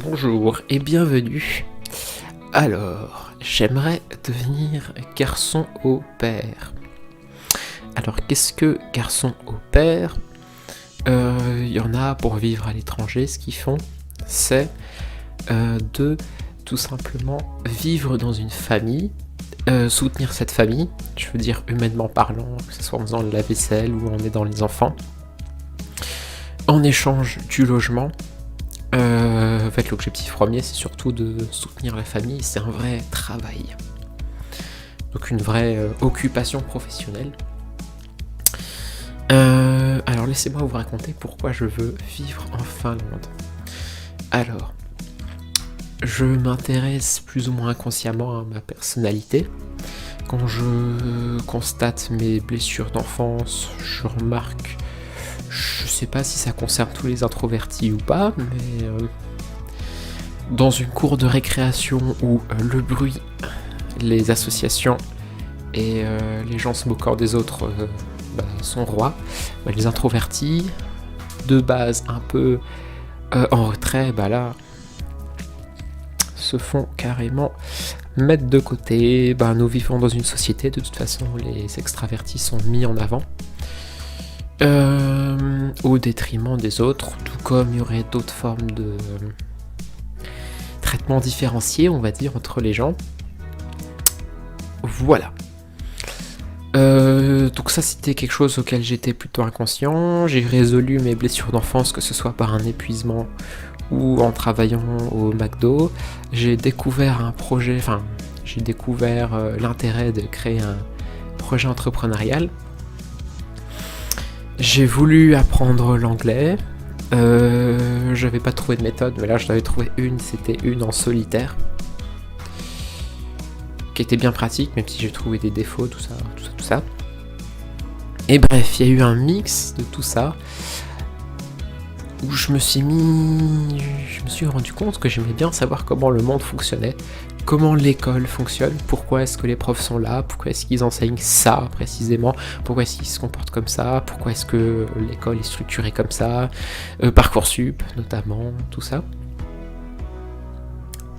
Bonjour et bienvenue. Alors, j'aimerais devenir garçon au pair. Alors, qu'est-ce que garçon au pair? Il y en a pour vivre à l'étranger, ce qu'ils font, c'est de tout simplement vivre dans une famille, soutenir cette famille, je veux dire humainement parlant, que ce soit en faisant de la vaisselle ou en aidant les enfants, en échange du logement. En fait, l'objectif premier, c'est surtout de soutenir la famille, c'est un vrai travail. Donc une vraie occupation professionnelle. Alors laissez-moi vous raconter pourquoi je veux vivre en Finlande. Alors, je m'intéresse plus ou moins inconsciemment à ma personnalité. Quand je constate mes blessures d'enfance, je remarque, je sais pas si ça concerne tous les introvertis ou pas, mais dans une cour de récréation où le bruit, les associations et les gens se moquant des autres sont rois, les introvertis, de base un peu en retrait, là, se font carrément mettre de côté. Nous vivons dans une société, de toute façon, les extravertis sont mis en avant. Au détriment des autres, tout comme il y aurait d'autres formes de traitement différencié, on va dire, entre les gens. Voilà. Donc ça, c'était quelque chose auquel j'étais plutôt inconscient. J'ai résolu mes blessures d'enfance, que ce soit par un épuisement ou en travaillant au McDo. J'ai découvert l'intérêt de créer un projet entrepreneurial. J'ai voulu apprendre l'anglais. J'avais pas trouvé de méthode, mais là je l'avais trouvé c'était une en solitaire. Qui était bien pratique, même si j'ai trouvé des défauts, tout ça. Et bref, il y a eu un mix de tout ça, où je me suis rendu compte que j'aimais bien savoir comment le monde fonctionnait, comment l'école fonctionne, pourquoi est-ce que les profs sont là, pourquoi est-ce qu'ils enseignent ça précisément, pourquoi est-ce qu'ils se comportent comme ça, pourquoi est-ce que l'école est structurée comme ça, Parcoursup notamment, tout ça.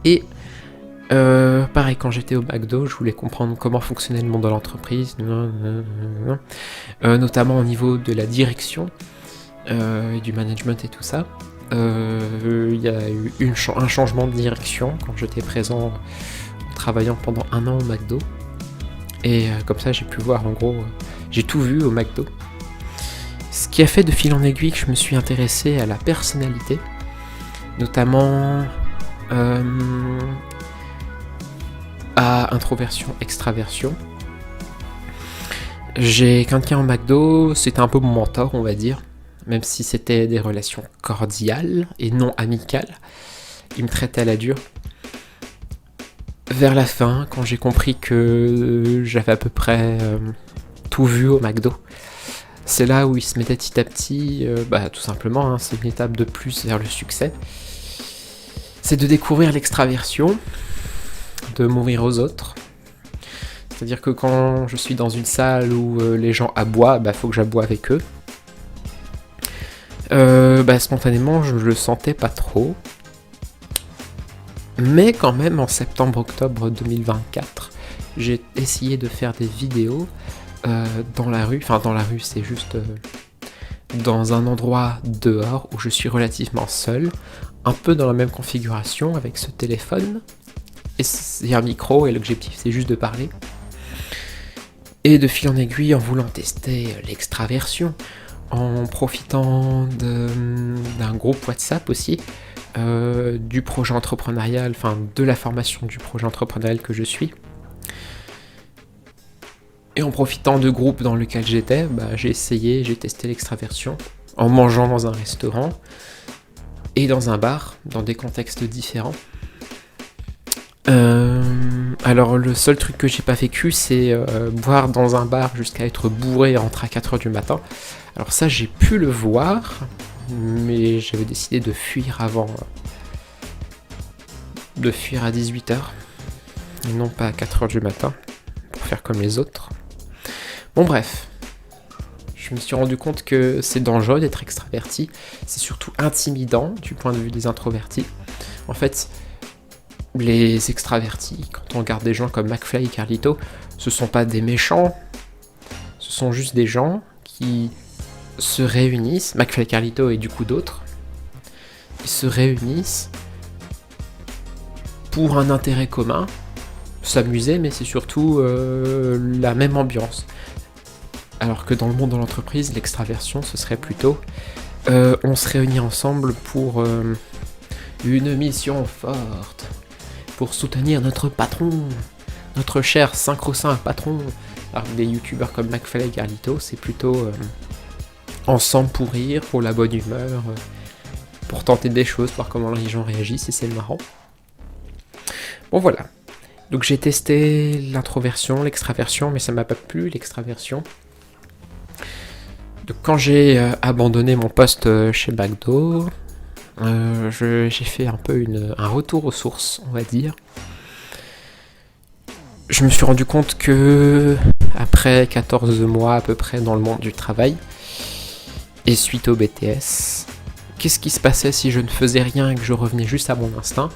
Et pareil, quand j'étais au McDo, je voulais comprendre comment fonctionnait le monde de l'entreprise, notamment au niveau de la direction, du management et tout ça. Il y a eu un changement de direction quand j'étais présent en travaillant pendant 1 an au McDo. Et comme ça, j'ai pu voir, en gros, j'ai tout vu au McDo. Ce qui a fait de fil en aiguille que je me suis intéressé à la personnalité, notamment à introversion, extraversion. J'ai quelqu'un au McDo, c'était un peu mon mentor, on va dire, même si c'était des relations cordiales et non amicales. Il me traitait à la dure. Vers la fin, quand j'ai compris que j'avais à peu près tout vu au McDo, c'est là où il se mettait petit à petit, tout simplement, c'est une étape de plus vers le succès. C'est de découvrir l'extraversion, de m'ouvrir aux autres. C'est-à-dire que quand je suis dans une salle où les gens aboient, faut que j'aboie avec eux. Spontanément, je le sentais pas trop. Mais quand même, en septembre-octobre 2024, j'ai essayé de faire des vidéos dans la rue. Enfin, dans la rue, c'est juste dans un endroit dehors où je suis relativement seul, un peu dans la même configuration avec ce téléphone. Et un micro, et l'objectif c'est juste de parler. Et de fil en aiguille, en voulant tester l'extraversion, en profitant d'un groupe WhatsApp aussi, du projet entrepreneurial, de la formation du projet entrepreneurial que je suis. Et en profitant de groupes dans lesquels j'étais, j'ai testé l'extraversion, en mangeant dans un restaurant, et dans un bar, dans des contextes différents. Alors le seul truc que j'ai pas vécu, c'est boire dans un bar jusqu'à être bourré et rentrer à 4h du matin. Alors ça, j'ai pu le voir, mais j'avais décidé de fuir de fuir à 18h, et non pas à 4h du matin, pour faire comme les autres. Bon bref, je me suis rendu compte que c'est dangereux d'être extraverti, c'est surtout intimidant du point de vue des introvertis. En fait, les extravertis, quand on regarde des gens comme McFly et Carlito, ce sont pas des méchants, ce sont juste des gens qui se réunissent, McFly et Carlito et du coup d'autres, ils se réunissent pour un intérêt commun, s'amuser, mais c'est surtout la même ambiance. Alors que dans le monde de l'entreprise, l'extraversion, ce serait plutôt on se réunit ensemble pour une mission forte, pour soutenir notre patron, notre cher synchro-saint patron. Alors des youtubeurs comme McFly et Carlito, c'est plutôt ensemble pour rire, pour la bonne humeur, pour tenter des choses, voir comment les gens réagissent, et c'est marrant. Bon voilà, donc j'ai testé l'introversion, l'extraversion, mais ça m'a pas plu l'extraversion. Donc quand j'ai abandonné mon poste chez McDo, j'ai fait un peu un retour aux sources, on va dire. Je me suis rendu compte que après 14 mois à peu près dans le monde du travail, et suite au BTS, qu'est-ce qui se passait si je ne faisais rien et que je revenais juste à mon instinct ?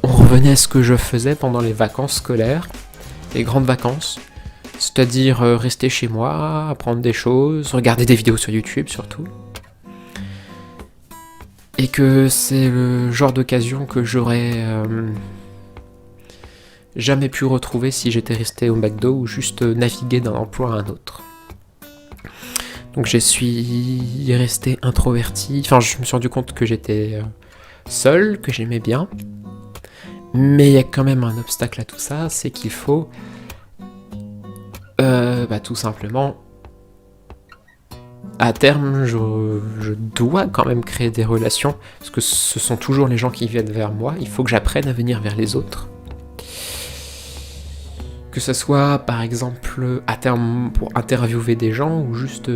On revenait à ce que je faisais pendant les vacances scolaires, les grandes vacances, c'est-à-dire rester chez moi, apprendre des choses, regarder des vidéos sur YouTube surtout. Et que c'est le genre d'occasion que j'aurais jamais pu retrouver si j'étais resté au McDo ou juste naviguer d'un emploi à un autre. Donc je suis resté introverti, enfin je me suis rendu compte que j'étais seul, que j'aimais bien. Mais il y a quand même un obstacle à tout ça, c'est qu'il faut tout simplement, à terme, je dois quand même créer des relations, parce que ce sont toujours les gens qui viennent vers moi, il faut que j'apprenne à venir vers les autres. Que ce soit par exemple à terme pour interviewer des gens, ou juste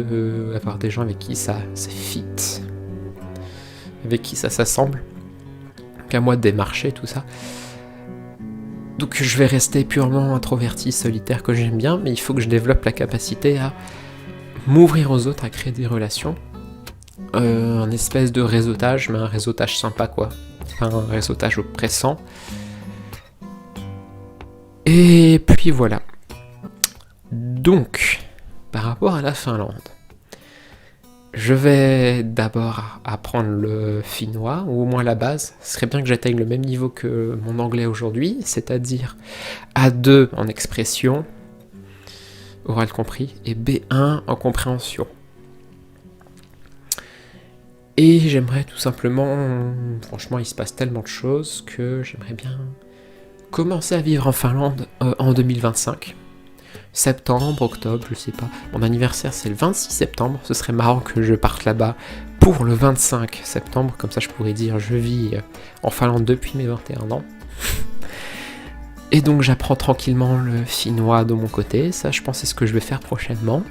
avoir des gens avec qui ça fit, avec qui ça s'assemble, qu'à moi de démarcher tout ça. Donc je vais rester purement introverti, solitaire, que j'aime bien, mais il faut que je développe la capacité à m'ouvrir aux autres, à créer des relations. Un espèce de réseautage, mais un réseautage sympa quoi. Enfin, un réseautage oppressant. Et puis voilà. Donc, par rapport à la Finlande, je vais d'abord apprendre le finnois, ou au moins la base. Ce serait bien que j'atteigne le même niveau que mon anglais aujourd'hui, c'est-à-dire A2 en expression, oral compris, et B1 en compréhension. Et j'aimerais tout simplement, franchement il se passe tellement de choses que j'aimerais bien commencer à vivre en Finlande en 2025. Septembre, octobre, je sais pas. Mon anniversaire c'est le 26 septembre, ce serait marrant que je parte là-bas pour le 25 septembre, comme ça je pourrais dire je vis en Finlande depuis mes 21 ans. Et donc j'apprends tranquillement le finnois de mon côté, ça je pense c'est ce que je vais faire prochainement.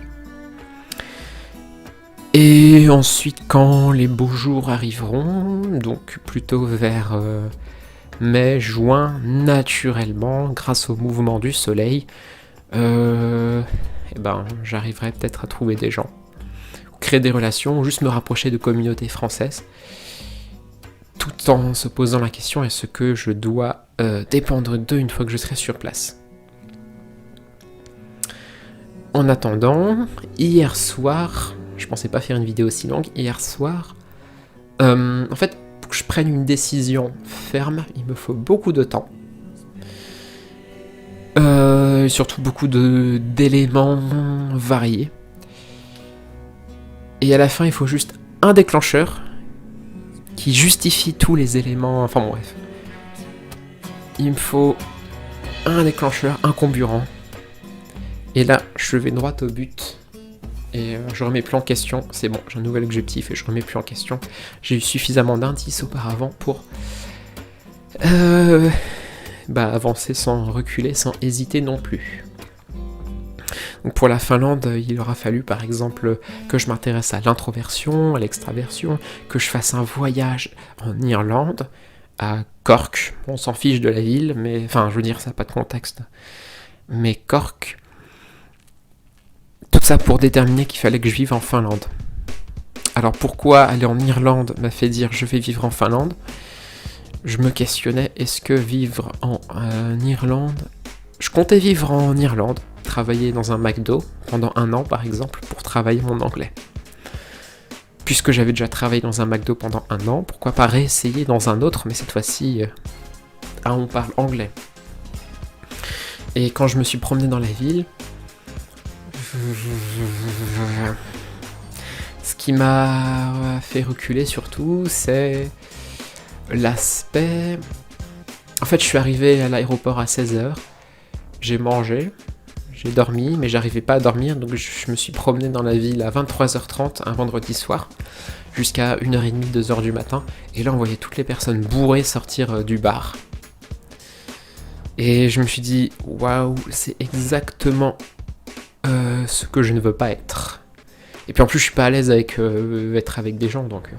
Et ensuite quand les beaux jours arriveront, donc plutôt vers mai, juin, naturellement, grâce au mouvement du soleil, j'arriverai peut-être à trouver des gens, créer des relations, ou juste me rapprocher de communautés françaises, tout en se posant la question est-ce que je dois dépendre d'eux une fois que je serai sur place. En attendant, hier soir, je pensais pas faire une vidéo aussi longue, hier soir, en fait, pour que je prenne une décision ferme, il me faut beaucoup de temps. Surtout beaucoup d'éléments variés. Et à la fin, il faut juste un déclencheur qui justifie tous les éléments. Enfin bon, bref. Il me faut un déclencheur, un comburant. Et là, je vais droit au but. Et je remets plus en question. C'est bon, j'ai un nouvel objectif et je remets plus en question. J'ai eu suffisamment d'indices auparavant pour avancer sans reculer, sans hésiter non plus. Donc pour la Finlande, il aura fallu par exemple que je m'intéresse à l'introversion, à l'extraversion, que je fasse un voyage en Irlande, à Cork. On s'en fiche de la ville, mais enfin je veux dire ça n'a pas de contexte. Mais Cork, tout ça pour déterminer qu'il fallait que je vive en Finlande. Alors pourquoi aller en Irlande m'a fait dire je vais vivre en Finlande ? je me questionnais, est-ce que vivre en Irlande... Je comptais vivre en Irlande, travailler dans un McDo pendant 1 an par exemple, pour travailler mon anglais. Puisque j'avais déjà travaillé dans un McDo pendant 1 an, pourquoi pas réessayer dans un autre, mais cette fois-ci, on parle anglais. Et quand je me suis promené dans la ville, ce qui m'a fait reculer surtout, c'est l'aspect... En fait, je suis arrivé à l'aéroport à 16h, j'ai mangé, j'ai dormi, mais j'arrivais pas à dormir, donc je me suis promené dans la ville à 23h30 un vendredi soir, jusqu'à 1h30, 2h du matin, et là on voyait toutes les personnes bourrées sortir du bar. Et je me suis dit, waouh, c'est exactement ce que je ne veux pas être. Et puis en plus je suis pas à l'aise avec être avec des gens, donc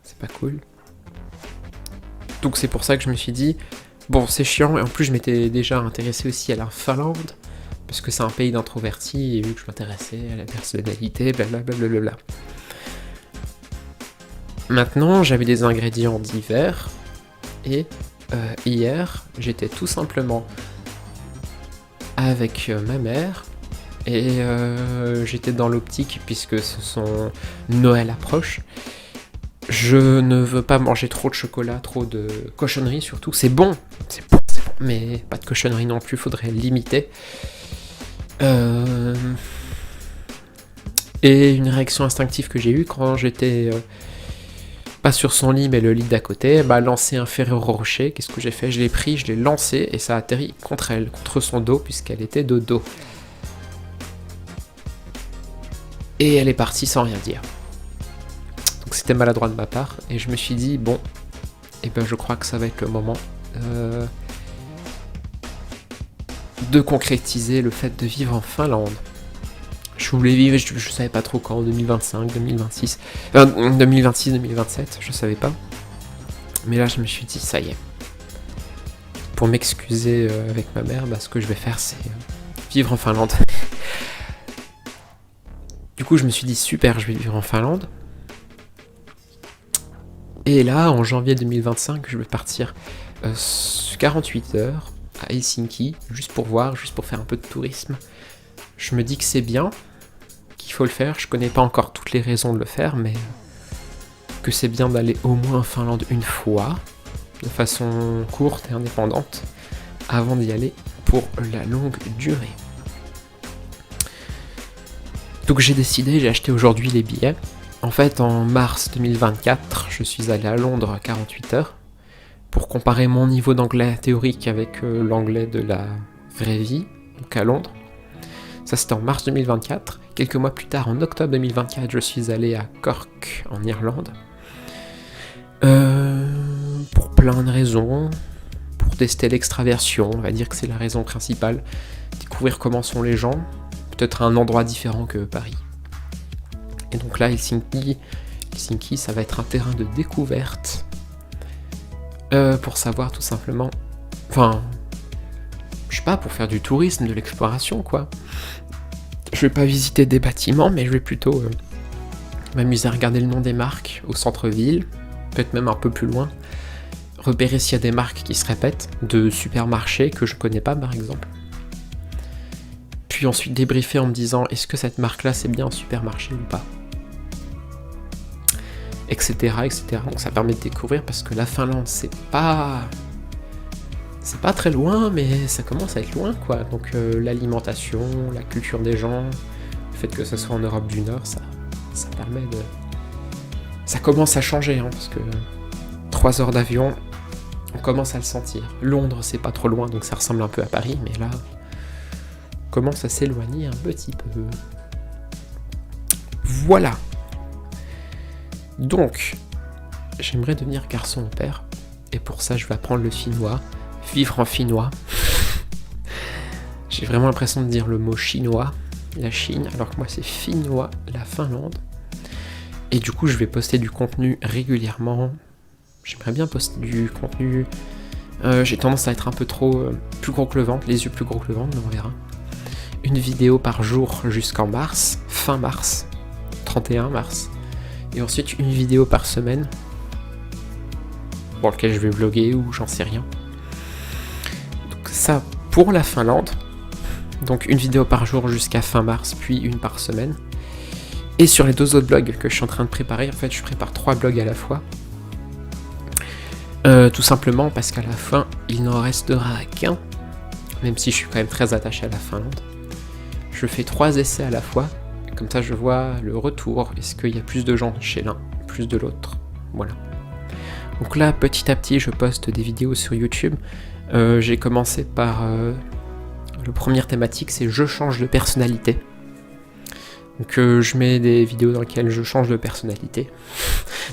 c'est pas cool. Donc c'est pour ça que je me suis dit, bon c'est chiant, et en plus je m'étais déjà intéressé aussi à la Finlande, parce que c'est un pays d'introvertis, et vu que je m'intéressais à la personnalité, blablabla. Maintenant j'avais des ingrédients divers, et hier j'étais tout simplement avec ma mère, et j'étais dans l'optique, puisque Noël approche, je ne veux pas manger trop de chocolat, trop de cochonneries surtout, c'est bon, mais pas de cochonneries non plus, faudrait limiter. Et une réaction instinctive que j'ai eue quand j'étais pas sur son lit mais le lit d'à côté, lancer un Ferrero Rocher, qu'est-ce que j'ai fait? Je l'ai pris, je l'ai lancé et ça a atterri contre elle, contre son dos, puisqu'elle était de dos. Et elle est partie sans rien dire. Donc c'était maladroit de ma part, et je me suis dit, bon, je crois que ça va être le moment de concrétiser le fait de vivre en Finlande. Je voulais vivre, je savais pas trop quand, 2025, 2026, 2026, 2027, je savais pas. Mais là je me suis dit, ça y est. Pour m'excuser avec ma mère, ce que je vais faire c'est vivre en Finlande. Du coup je me suis dit, super, je vais vivre en Finlande. Et là, en janvier 2025, je vais partir 48 heures à Helsinki, juste pour voir, juste pour faire un peu de tourisme. Je me dis que c'est bien, qu'il faut le faire. Je connais pas encore toutes les raisons de le faire, mais que c'est bien d'aller au moins en Finlande une fois, de façon courte et indépendante, avant d'y aller pour la longue durée. Donc j'ai décidé, j'ai acheté aujourd'hui les billets. En fait, en mars 2024, je suis allé à Londres à 48 heures pour comparer mon niveau d'anglais théorique avec l'anglais de la vraie vie, donc à Londres. Ça, c'était en mars 2024. Quelques mois plus tard, en octobre 2024, je suis allé à Cork, en Irlande. Pour plein de raisons. Pour tester l'extraversion, on va dire que c'est la raison principale. Découvrir comment sont les gens. Peut-être un endroit différent que Paris. Et donc là, Helsinki, ça va être un terrain de découverte pour savoir tout simplement... Enfin, je sais pas, pour faire du tourisme, de l'exploration, quoi. Je vais pas visiter des bâtiments, mais je vais plutôt m'amuser à regarder le nom des marques au centre-ville, peut-être même un peu plus loin, repérer s'il y a des marques qui se répètent, de supermarchés que je connais pas, par exemple. Puis ensuite débriefer en me disant, est-ce que cette marque-là, c'est bien un supermarché ou pas ? Etc. Donc ça permet de découvrir, parce que la Finlande, c'est pas très loin, mais ça commence à être loin, quoi. Donc l'alimentation, la culture des gens, le fait que ce soit en Europe du Nord, ça permet de... Ça commence à changer, parce que 3 heures d'avion, on commence à le sentir. Londres, c'est pas trop loin, donc ça ressemble un peu à Paris, mais là, on commence à s'éloigner un petit peu. Voilà. Donc, j'aimerais devenir garçon au père, et pour ça, je vais apprendre le finnois, vivre en finnois. J'ai vraiment l'impression de dire le mot chinois, la Chine, alors que moi c'est finnois, la Finlande. Et du coup, je vais poster du contenu régulièrement. J'aimerais bien poster du contenu. J'ai tendance à être un peu trop plus gros que le ventre, les yeux plus gros que le ventre, mais on verra. Une vidéo par jour jusqu'en mars, fin mars, 31 mars. Et ensuite une vidéo par semaine. pour lequel je vais vlogger ou j'en sais rien. Donc ça pour la Finlande. Donc une vidéo par jour jusqu'à fin mars, puis une par semaine. Et sur les 2 autres blogs que je suis en train de préparer, en fait je prépare 3 blogs à la fois. Tout simplement parce qu'à la fin, il n'en restera qu'un, même si je suis quand même très attaché à la Finlande. Je fais 3 essais à la fois, comme ça je vois le retour, est-ce qu'il y a plus de gens chez l'un, plus de l'autre, voilà. Donc là, petit à petit, je poste des vidéos sur YouTube. J'ai commencé par... le première thématique, c'est « Je change de personnalité ». Donc je mets des vidéos dans lesquelles je change de personnalité.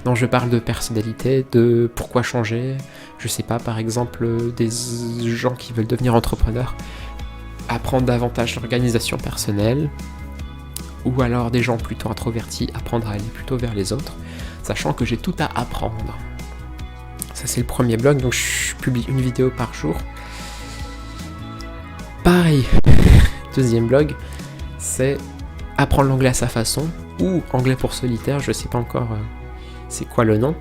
Non, je parle de personnalité, de pourquoi changer. Je sais pas, par exemple, des gens qui veulent devenir entrepreneurs, apprendre davantage l'organisation personnelle, ou alors des gens plutôt introvertis, apprendre à aller plutôt vers les autres, sachant que j'ai tout à apprendre. Ça c'est le premier blog, donc je publie une vidéo par jour. Pareil, deuxième blog, c'est apprendre l'anglais à sa façon, ou anglais pour solitaire, je sais pas encore c'est quoi le nom.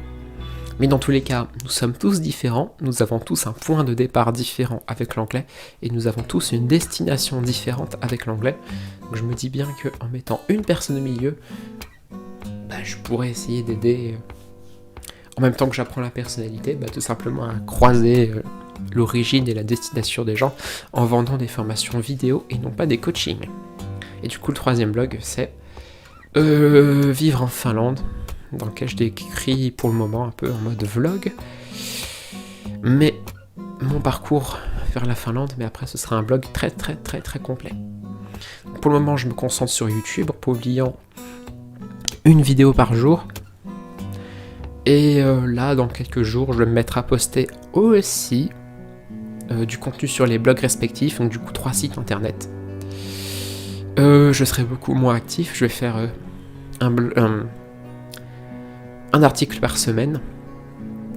Mais dans tous les cas, nous sommes tous différents, nous avons tous un point de départ différent avec l'anglais, et nous avons tous une destination différente avec l'anglais. Donc je me dis bien qu'en mettant une personne au milieu, je pourrais essayer d'aider, en même temps que j'apprends la personnalité, tout simplement à croiser l'origine et la destination des gens en vendant des formations vidéo et non pas des coachings. Et du coup, le troisième blog, c'est vivre en Finlande, dans lequel je décris pour le moment un peu en mode vlog, mais mon parcours vers la Finlande, mais après ce sera un blog très complet. Pour le moment, je me concentre sur YouTube, publiant une vidéo par jour, et là, dans quelques jours, je vais me mettre à poster aussi du contenu sur les blogs respectifs, donc du coup 3 sites internet. Je serai beaucoup moins actif, je vais faire un article par semaine.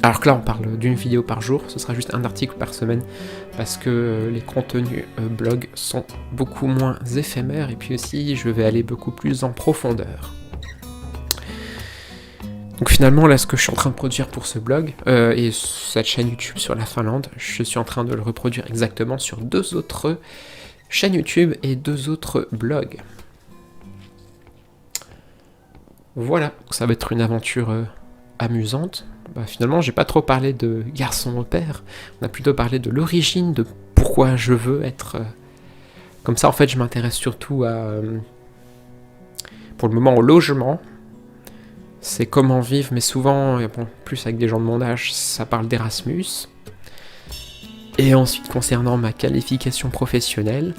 Alors que là on parle d'une vidéo par jour, ce sera juste un article par semaine parce que les contenus blog sont beaucoup moins éphémères et puis aussi je vais aller beaucoup plus en profondeur. Donc finalement là ce que je suis en train de produire pour ce blog et cette chaîne YouTube sur la Finlande, je suis en train de le reproduire exactement sur 2 autres chaînes YouTube et 2 autres blogs. Voilà, ça va être une aventure amusante. Finalement, j'ai pas trop parlé de garçon au père, on a plutôt parlé de l'origine, de pourquoi je veux être comme ça. En fait, je m'intéresse surtout à, pour le moment, au logement. C'est comment vivre, mais souvent, plus avec des gens de mon âge, ça parle d'Erasmus. Et ensuite, concernant ma qualification professionnelle,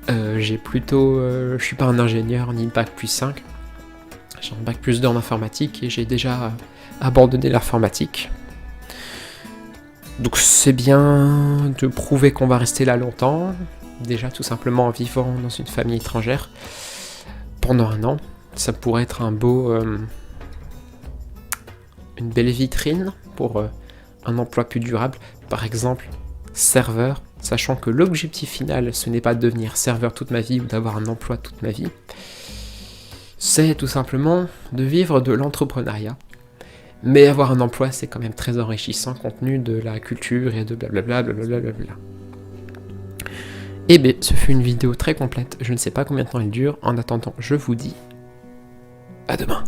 je suis pas un ingénieur ni bac plus 5. J'ai un bac plus 2 en informatique et j'ai déjà abandonné l'informatique. Donc c'est bien de prouver qu'on va rester là longtemps, déjà tout simplement en vivant dans une famille étrangère pendant 1 an. Ça pourrait être une belle vitrine pour un emploi plus durable, par exemple serveur, sachant que l'objectif final ce n'est pas de devenir serveur toute ma vie ou d'avoir un emploi toute ma vie, c'est tout simplement de vivre de l'entrepreneuriat. Mais avoir un emploi, c'est quand même très enrichissant compte tenu de la culture et de blablabla. Et bien, ce fut une vidéo très complète, je ne sais pas combien de temps elle dure. En attendant, je vous dis à demain.